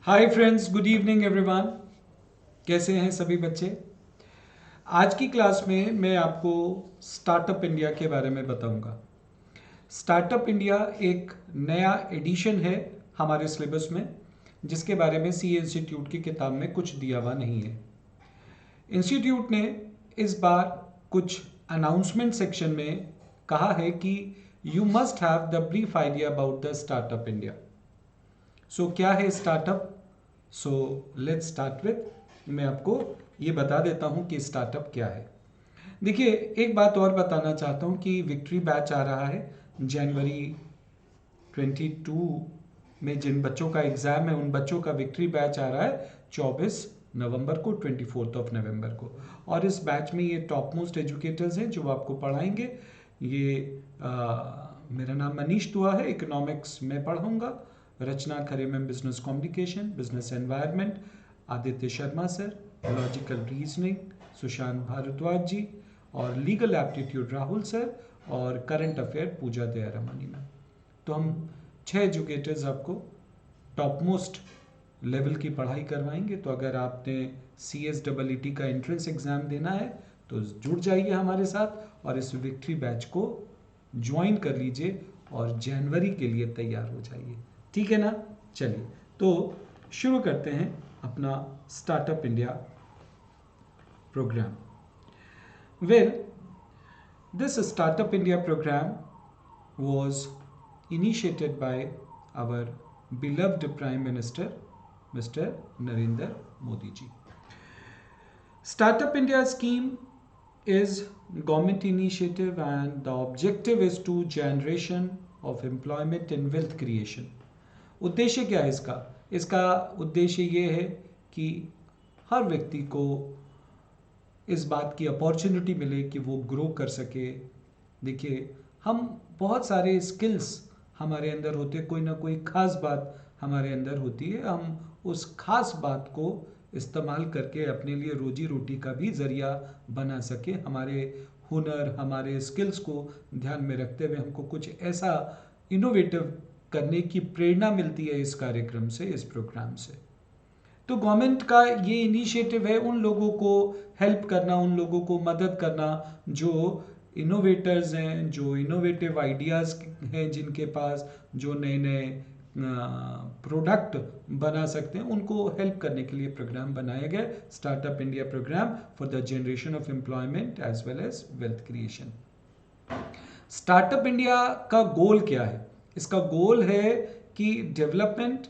Hi friends, good evening everyone. कैसे हैं सभी बच्चे? आज की क्लास में मैं आपको स्टार्टअप इंडिया के बारे में बताऊंगा। स्टार्टअप इंडिया एक नया एडिशन है हमारे सिलेबस में, जिसके बारे में सी इंस्टीट्यूट की किताब में कुछ दिया हुआ नहीं है। इंस्टीट्यूट ने इस बार कुछ अनाउंसमेंट सेक्शन में कहा है कि you must have the brief idea about the startup India. So क्या है startup? So let's start with, मैं आपको ये बता देता हूँ कि स्टार्टअप क्या है। देखिए, एक बात और बताना चाहता हूँ कि विक्ट्री बैच आ रहा है जनवरी 22 में। जिन बच्चों का एग्ज़ाम है उन बच्चों का विक्ट्री बैच आ रहा है 24 नवंबर को, 24 नवंबर को। और इस बैच में ये टॉप मोस्ट एजुकेटर्स हैं जो आपको पढ़ाएंगे। ये मेरा नाम मनीष दुआ है, इकोनॉमिक्स में पढ़ाऊँगा। रचना खरे में business communication, business environment, Aditya Sharma sir logical reasoning, Sushant Bhardwaj ji, और लीगल एप्टीट्यूड राहुल सर, और current affair Pooja Dayaramani ma'am. तो हम 6 एजुकेटर्स आपको टॉप मोस्ट लेवल की पढ़ाई करवाएंगे। तो अगर आपने CSEET का एंट्रेंस एग्ज़ाम देना है तो जुड़ जाइए हमारे साथ और इस विक्ट्री बैच को ज्वाइन कर लीजिए और जनवरी के लिए तैयार हो जाइए। ठीक है ना? चलिए तो शुरू करते हैं अपना startup India programme. Well, this startup India programme was initiated by our beloved Prime Minister, Mr. Narendra Modi ji. Startup India scheme is government initiative and the objective is to generation of employment and wealth creation. उद्देश्य क्या है इसका? इसका उद्देश्य ये है कि हर व्यक्ति को इस बात की अपॉर्चुनिटी मिले कि वो ग्रो कर सके। देखिए, हम बहुत सारे स्किल्स हमारे अंदर होते हैं, कोई ना कोई ख़ास बात हमारे अंदर होती है। हम उस ख़ास बात को इस्तेमाल करके अपने लिए रोजी रोटी का भी ज़रिया बना सके। हमारे हुनर, हमारे स्किल्स को ध्यान में रखते हुए हमको कुछ ऐसा इनोवेटिव करने की प्रेरणा मिलती है इस कार्यक्रम से, इस प्रोग्राम से। तो गवर्नमेंट का ये इनिशिएटिव है उन लोगों को हेल्प करना, उन लोगों को मदद करना जो इनोवेटर्स हैं, जो इनोवेटिव आइडियाज़ हैं जिनके पास, जो नए नए प्रोडक्ट बना सकते हैं, उनको हेल्प करने के लिए प्रोग्राम बनाया गया, startup India programme for the generation of employment as well as wealth creation. Startup India का गोल क्या है? इसका गोल है कि development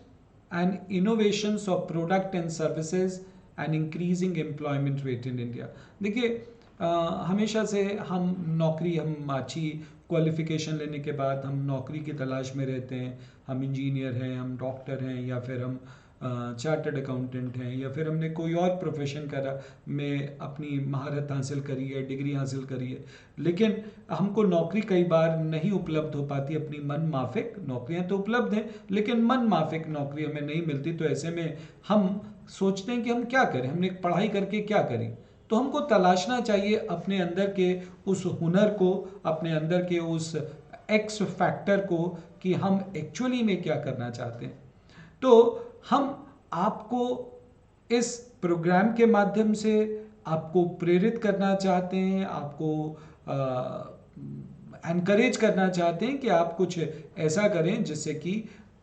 and innovations of product and services and increasing employment rate in India। देखिए, हमेशा से हम अच्छी क्वालिफिकेशन लेने के बाद हम नौकरी की तलाश में रहते हैं। हम इंजीनियर हैं, हम डॉक्टर हैं, या फिर हम चार्टर्ड अकाउंटेंट हैं, या फिर हमने कोई और प्रोफेशन करा में अपनी महारत हासिल करी है, डिग्री हासिल करी है, लेकिन हमको नौकरी कई बार नहीं उपलब्ध हो पाती। अपनी मन माफिक नौकरियां तो उपलब्ध हैं, लेकिन मन माफिक नौकरी हमें नहीं मिलती। तो ऐसे में हम सोचते हैं कि हम क्या करें, हमने पढ़ाई करके क्या करें। तो हमको तलाशना चाहिए अपने अंदर के उस हुनर को, अपने अंदर के उस एक्स फैक्टर को, कि हम एक्चुअली में क्या करना चाहते हैं। तो हम आपको इस प्रोग्राम के माध्यम से आपको प्रेरित करना चाहते हैं, आपको एनकरेज करना चाहते हैं कि आप कुछ ऐसा करें जिससे कि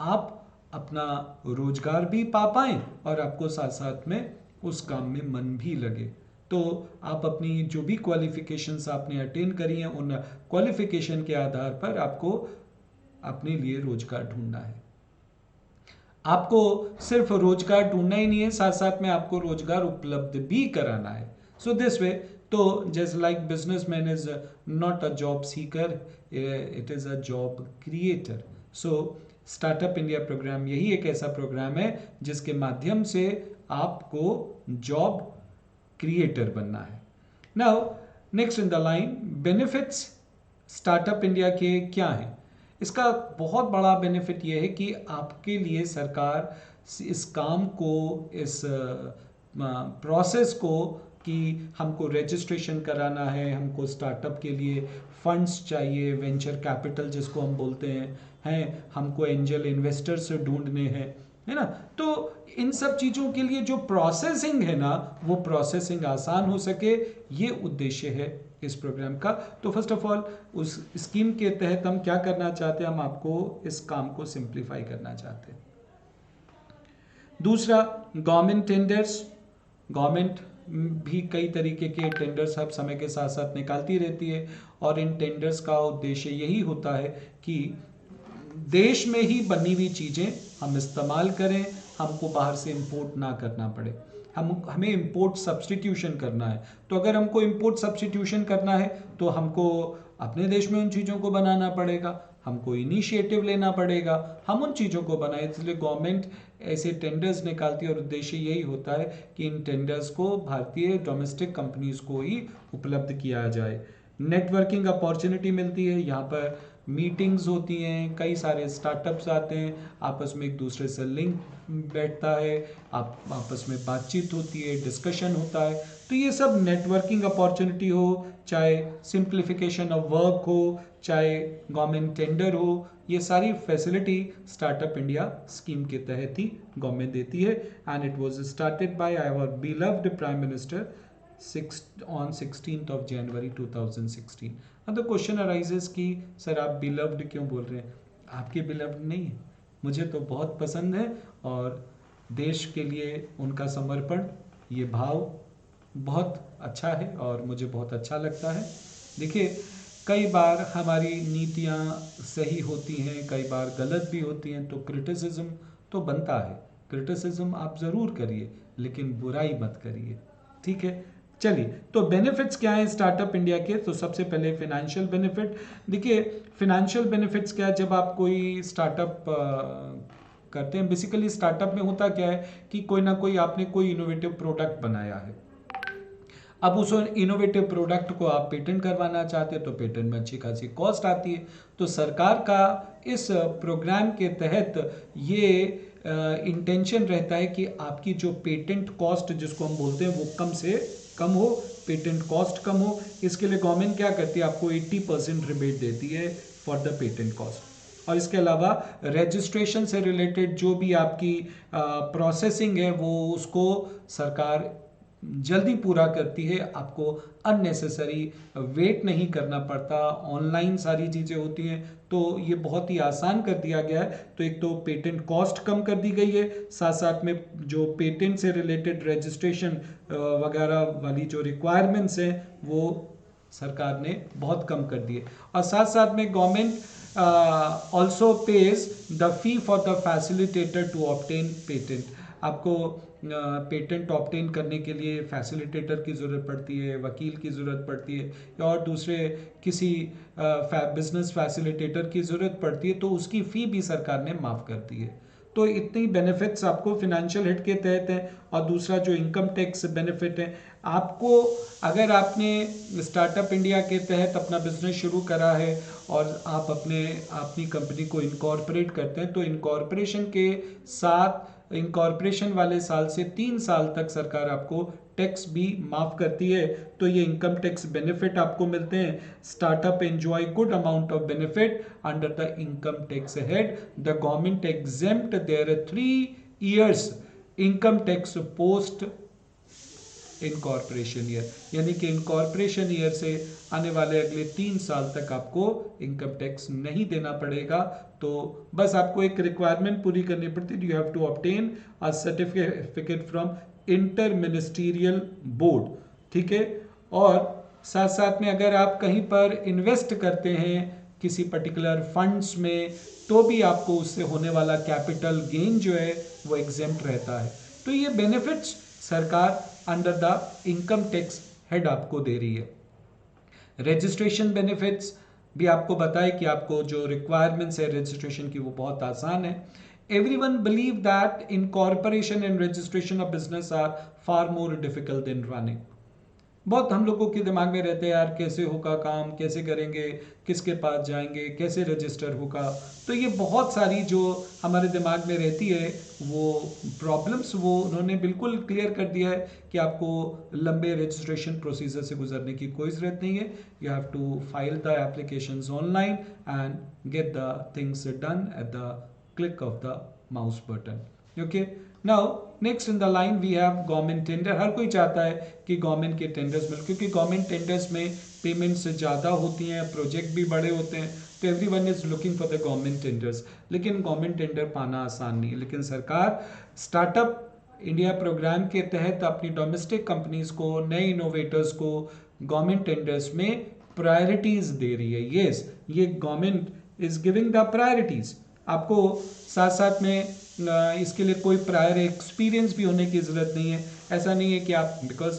आप अपना रोजगार भी पा पाएं और आपको साथ साथ में उस काम में मन भी लगे। तो आप अपनी जो भी क्वालिफिकेशंस आपने अटेन करी हैं, उन क्वालिफिकेशन के आधार पर आपको अपने लिए रोजगार ढूंढना है। आपको सिर्फ रोजगार ढूंढना ही नहीं है, साथ साथ में आपको रोजगार उपलब्ध भी कराना है। सो दिस वे, तो just like businessman is not a job seeker, it is a job creator. So startup India programme यही एक ऐसा प्रोग्राम है जिसके माध्यम से आपको जॉब क्रिएटर बनना है। Now next in the line, benefits startup India के क्या हैं? इसका बहुत बड़ा बेनिफिट ये है कि आपके लिए सरकार इस काम को, इस प्रोसेस को, कि हमको रजिस्ट्रेशन कराना है, हमको स्टार्टअप के लिए फंड्स चाहिए, वेंचर कैपिटल जिसको हम बोलते हैं, हमको एंजल इन्वेस्टर्स ढूंढने हैं, है ना। तो इन सब चीज़ों के लिए जो प्रोसेसिंग है ना, वो प्रोसेसिंग आसान हो सके, ये उद्देश्य है इस प्रोग्राम का। तो फर्स्ट ऑफ ऑल उस स्कीम के तहत हम क्या करना चाहते हैं, हम आपको इस काम को सिंप्लीफाई करना चाहते हैं। दूसरा, गवर्नमेंट टेंडर्स। गवर्नमेंट भी कई तरीके के टेंडर्स अब समय के साथ साथ निकालती रहती है, और इन टेंडर्स का उद्देश्य यही होता है कि देश में ही बनी हुई चीज़ें हम इस्तेमाल करें, हमको बाहर से इंपोर्ट ना करना पड़े। हमें इंपोर्ट सब्स्टिट्यूशन करना है। तो अगर हमको इंपोर्ट सब्स्टिट्यूशन करना है तो हमको अपने देश में उन चीज़ों को बनाना पड़ेगा, हमको इनिशिएटिव लेना पड़ेगा, हम उन चीज़ों को बनाए। इसलिए गवर्नमेंट ऐसे टेंडर्स निकालती है, और उद्देश्य यही होता है कि इन टेंडर्स को भारतीय डोमेस्टिक कंपनीज को ही उपलब्ध किया जाए। नेटवर्किंग अपॉर्चुनिटी मिलती है, यहाँ पर मीटिंग्स होती हैं, कई सारे स्टार्टअप्स आते हैं, आपस में एक दूसरे से लिंक बैठता है, आप आपस में बातचीत होती है, डिस्कशन होता है। तो ये सब नेटवर्किंग अपॉर्चुनिटी हो, चाहे सिंप्लीफिकेशन ऑफ वर्क हो, चाहे गवर्नमेंट टेंडर हो, ये सारी फैसिलिटी स्टार्टअप इंडिया स्कीम के तहत ही गवर्नमेंट देती है। And it was started by our beloved prime minister on 16th of January 2016. अब द क्वेश्चन अराइजेस कि सर आप बिलव्ड क्यों बोल रहे हैं? आपके बिलव्ड नहीं है, मुझे तो बहुत पसंद है, और देश के लिए उनका समर्पण, ये भाव बहुत अच्छा है और मुझे बहुत अच्छा लगता है। देखिए, कई बार हमारी नीतियाँ सही होती हैं, कई बार गलत भी होती हैं, तो क्रिटिसिज्म तो बनता है। क्रिटिसिज्म आप ज़रूर करिए, लेकिन बुराई मत करिए, ठीक है। चलिए, तो बेनिफिट्स क्या हैं स्टार्टअप इंडिया के? तो सबसे पहले फिनेंशियल बेनिफिट। देखिए, फिनेंशियल बेनिफिट्स क्या है, जब आप कोई स्टार्टअप करते हैं, बेसिकली स्टार्टअप में होता क्या है कि कोई ना कोई आपने कोई इनोवेटिव प्रोडक्ट बनाया है। अब उस इनोवेटिव प्रोडक्ट को आप पेटेंट करवाना चाहते हैं, तो पेटेंट में अच्छी खासी कॉस्ट आती है। तो सरकार का इस प्रोग्राम के तहत ये इंटेंशन रहता है कि आपकी जो पेटेंट कॉस्ट जिसको हम बोलते हैं वो कम से कम हो, पेटेंट कॉस्ट कम हो। इसके लिए गवर्नमेंट क्या करती है, आपको 80% रिबेट देती है फॉर द पेटेंट कॉस्ट। और इसके अलावा रजिस्ट्रेशन से रिलेटेड जो भी आपकी प्रोसेसिंग है, वो उसको सरकार जल्दी पूरा करती है, आपको अननेसेसरी वेट नहीं करना पड़ता, ऑनलाइन सारी चीज़ें होती हैं, तो ये बहुत ही आसान कर दिया गया है। तो एक तो पेटेंट कॉस्ट कम कर दी गई है, साथ साथ में जो पेटेंट से रिलेटेड रजिस्ट्रेशन वगैरह वाली जो रिक्वायरमेंट्स हैं वो सरकार ने बहुत कम कर दिए। और साथ साथ में government also pays the fee for the facilitator to obtain patent. आपको पेटेंट ऑब्टेन करने के लिए फैसिलिटेटर की ज़रूरत पड़ती है, वकील की ज़रूरत पड़ती है, या और दूसरे किसी बिजनेस फैसिलिटेटर की ज़रूरत पड़ती है, तो उसकी फ़ी भी सरकार ने माफ़ कर दी है। तो इतनी बेनिफिट्स आपको फिनेंशियल हिट के तहत हैं। और दूसरा जो इनकम टैक्स बेनिफिट है, आपको अगर आपने स्टार्टअप इंडिया के तहत अपना बिजनेस शुरू करा है और आप अपनी कंपनी को इनकॉर्पोरेट करते हैं, तो इनकॉर्पोरेशन के साथ इनकॉर्पोरेशन वाले साल से 3 साल तक सरकार आपको टैक्स भी माफ करती है। तो ये इनकम टैक्स बेनिफिट आपको मिलते हैं। Startup enjoy good amount of benefit under the income tax head. The government exempt their 3 years income tax post incorporation year, यानी कि इनकॉर्पोरेशन ईयर से आने वाले अगले 3 साल तक आपको इनकम टैक्स नहीं देना पड़ेगा। तो बस आपको एक रिक्वायरमेंट पूरी करनी पड़ती है, you have to obtain a certificate from inter ministerial board, ठीक है। और साथ साथ में अगर आप कहीं पर इन्वेस्ट करते हैं किसी पर्टिकुलर फंड्स में, तो भी आपको उससे होने वाला कैपिटल गेन जो है वो एग्जेम्प्ट रहता है। तो ये बेनिफिट्स सरकार under the income tax head आपको दे रही है। रजिस्ट्रेशन बेनिफिट्स भी आपको बताए कि आपको जो रिक्वायरमेंट्स है रजिस्ट्रेशन की वो बहुत आसान है। Everyone believe that incorporation and registration of business are far more difficult than running. बहुत हम लोगों के दिमाग में रहते हैं, यार कैसे होगा काम, कैसे करेंगे, किसके पास जाएंगे, कैसे रजिस्टर होगा। तो ये बहुत सारी जो हमारे दिमाग में रहती है वो प्रॉब्लम्स, वो उन्होंने बिल्कुल क्लियर कर दिया है कि आपको लंबे रजिस्ट्रेशन प्रोसीजर से गुजरने की कोई ज़रूरत नहीं है। You have to file the applications online and get the things done at the click of the mouse button. Okay, now next in the line we have government tender. हर कोई चाहता है कि गवर्नमेंट के टेंडर्स मिल, क्योंकि government tenders में payments ज़्यादा होती हैं, प्रोजेक्ट भी बड़े होते हैं, तो everyone is looking for the government tenders. लेकिन गवर्नमेंट टेंडर पाना आसान नहीं है, लेकिन सरकार स्टार्टअप इंडिया प्रोग्राम के तहत अपनी डोमेस्टिक कंपनीज को, नए इनोवेटर्स को गवर्नमेंट टेंडर्स में प्रायोरिटीज दे रही है। यस, ये government is giving the priorities. आपको साथ साथ में इसके लिए कोई प्रायर एक्सपीरियंस भी होने की ज़रूरत नहीं है। ऐसा नहीं है कि आप, बिकॉज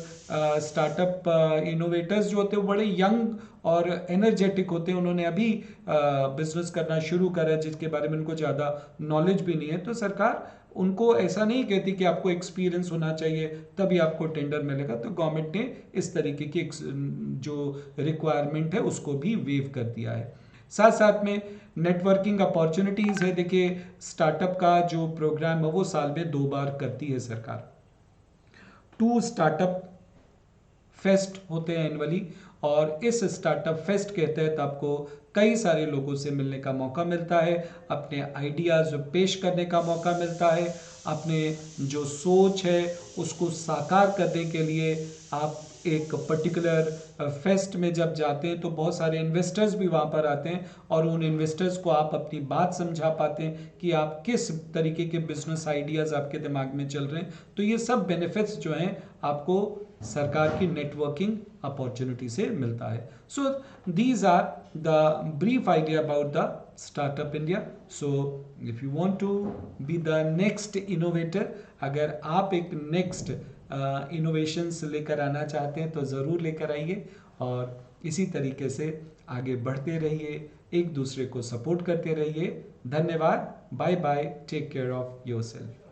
स्टार्टअप इनोवेटर्स जो होते हैं वो बड़े यंग और एनर्जेटिक होते हैं, उन्होंने अभी बिजनेस करना शुरू करा है, जिसके बारे में उनको ज़्यादा नॉलेज भी नहीं है। तो सरकार उनको ऐसा नहीं कहती कि आपको एक्सपीरियंस होना चाहिए तभी आपको टेंडर मिलेगा। तो गवर्नमेंट ने इस तरीके की जो रिक्वायरमेंट है उसको भी वेव कर दिया है। साथ साथ में नेटवर्किंग अपॉर्चुनिटीज़ है। देखिए, स्टार्टअप का जो प्रोग्राम है वो साल में 2 बार करती है सरकार। 2 स्टार्टअप फेस्ट होते हैं एनुअली, और इस स्टार्टअप फेस्ट के तहत आपको कई सारे लोगों से मिलने का मौका मिलता है, अपने आइडियाज़ पेश करने का मौका मिलता है, अपने जो सोच है उसको साकार करने के लिए आप एक पर्टिकुलर फेस्ट में जब जाते हैं तो बहुत सारे इन्वेस्टर्स भी वहाँ पर आते हैं, और उन इन्वेस्टर्स को आप अपनी बात समझा पाते हैं कि आप किस तरीके के बिजनेस आइडियाज़ आपके दिमाग में चल रहे हैं। तो ये सब बेनिफिट्स जो हैं आपको सरकार की नेटवर्किंग अपॉर्चुनिटी से मिलता है। So these are the brief idea about the startup India. So if you want to be the next innovator, अगर आप एक नेक्स्ट इनोवेशंस लेकर आना चाहते हैं तो ज़रूर लेकर आइए, और इसी तरीके से आगे बढ़ते रहिए, एक दूसरे को सपोर्ट करते रहिए। धन्यवाद, bye bye, take care of yourself.